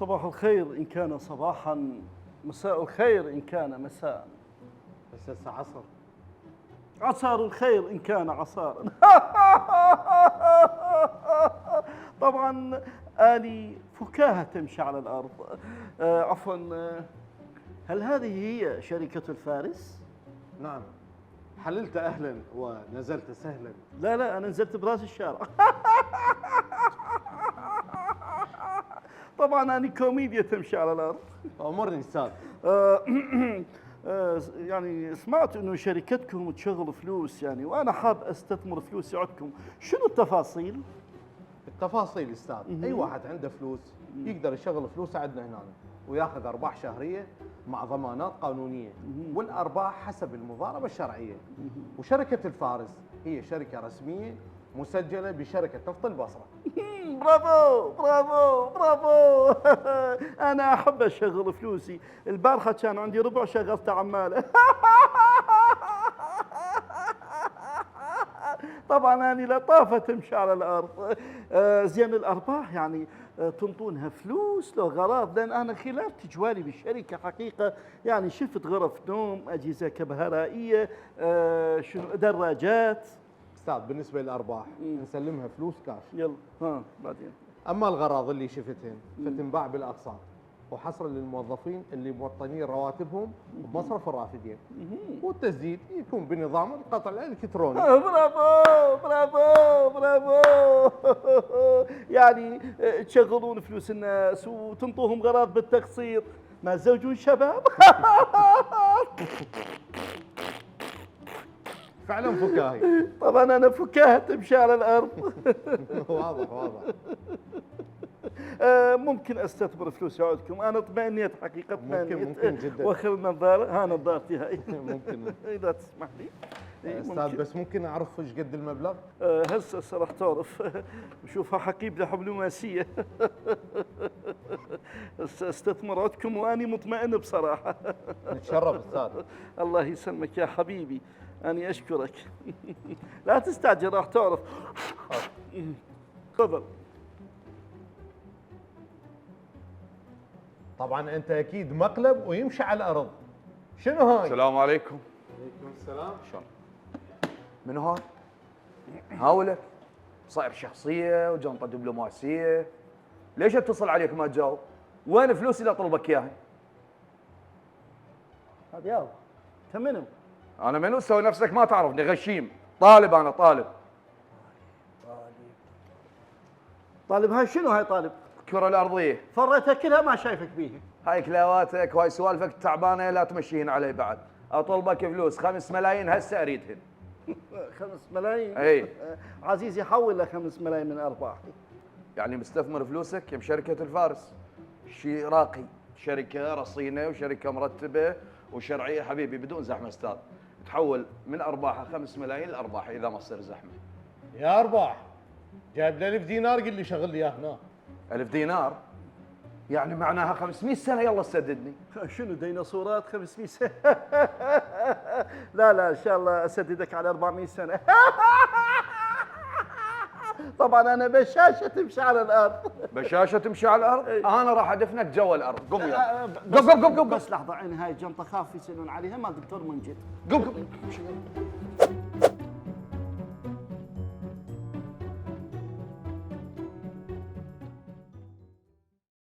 صباح الخير إن كان صباحا، مساء الخير إن كان مساء، بس هسه عصر. عصار الخير إن كان عصارا. طبعا آني فكاهة تمشي على الأرض. عفوا، هل هذه هي شركة الفارس؟ نعم، حللت أهلا ونزلت سهلا. لا لا، أنا نزلت براس الشارع. طبعا أنا كوميديا تمشي على الأرض. أمرني أستاذ. يعني سمعت انه شركتكم تشغل فلوس يعني، وانا حاب استثمر فلوسي عندكم، شنو التفاصيل؟ التفاصيل أستاذ، أي واحد عنده فلوس يقدر يشغل فلوسه عندنا هنا وياخذ أرباح شهرية مع ضمانات قانونية، والأرباح حسب المضاربة الشرعية. وشركة الفارس هي شركة رسمية مسجلة بشركة نفط البصرة. برافو برافو برافو. انا احب اشغل فلوسي، البارحه كان عندي ربع شغلت عماله. طبعا أنا لطافة تمشي على الأرض. زين الأرباح يعني تنطونها فلوس لو غراض؟ لأن أنا خلال تجوالي بالشركة حقيقة يعني شفت غرف نوم، أجهزة كهربائية، شنو دراجات. أستاذ بالنسبة للأرباح نسلمها فلوس كاش. يلا ها بعدين. أما الغراض اللي شفتهن فتنباع بالأقساط وحصرا للموظفين اللي موطنين رواتبهم بمصرف الرافدين، والتسديد يكون بنظام القطع الإلكتروني. برافو برافو برافو. يعني تشغلون فلوس الناس وتنطوهم غراض بالتقسيط، ما تزوجون شباب. فعلا فكاهي. طبعا انا فكاهة تمشي على الارض. واضح واضح. ممكن استثمر فلوسي عندكم؟ انا اطمئنيت حقيقه، ممكن جدا. واخر نظاره، ها نظارتي هاي. ممكن. اذا تسمح لي. استاذ بس ممكن اعرف ايش قد المبلغ؟ هسه راح تعرف. شوفها حقيب دبلوماسيه. هسه استثمر عندكم واني مطمئن بصراحه. نتشرف استاذ. الله يسلمك يا حبيبي، اني اشكرك. لا تستعجل راح تعرف. تفضل. طبعا انت اكيد مقلب ويمشي على الارض. شنو هاي؟ السلام عليكم. عليكم السلام. شلون؟ من هون؟ هاولك صاير شخصيه وجنطه دبلوماسيه. ليش اتصل عليك ما تجاوب؟ وين فلوسي اللي اطلبك اياها؟ هذا يلا انت منو؟ انا منو؟ سوي نفسك ما تعرفني، غشيم. طالب، انا طالب. طالب هاي شنو هاي طالب؟ الكره الارضيه. فريتها كلها ما شايفك بيها. هاي كلاواتك وهاي سوالفك التعبانه لا تمشيهن علي بعد. اطلبك فلوس 5 ملايين هسه اريدهن. 5 ملايين؟ اي عزيزي حول لك 5 ملايين من ارباحي. يعني مستثمر فلوسك بشركه الفارس، شيء راقي، شركه رصينه وشركه مرتبه وشرعيه حبيبي، بدون زحمه استاذ. تحول من ارباحها 5 ملايين لارباحها اذا ما تصير زحمه. يا ارباح جايب لي 1000 دينار قل لي شغل لي اياه هنا. 1000 دينار؟ يعني معناها 500 سنه يلا سددني. شنو ديناصورات 500 سنة؟ لا لا ان شاء الله اسددك على 400 سنة. طبعا انا بشاشة تمشي على الارض. بشاشه تمشي على الارض؟ انا راح ادفنك جوا الارض. قم يلا. قم قم قم. بس لحظة، عين هاي جنطة خاف يسألون عليها، مال دكتور منجد. قم قم.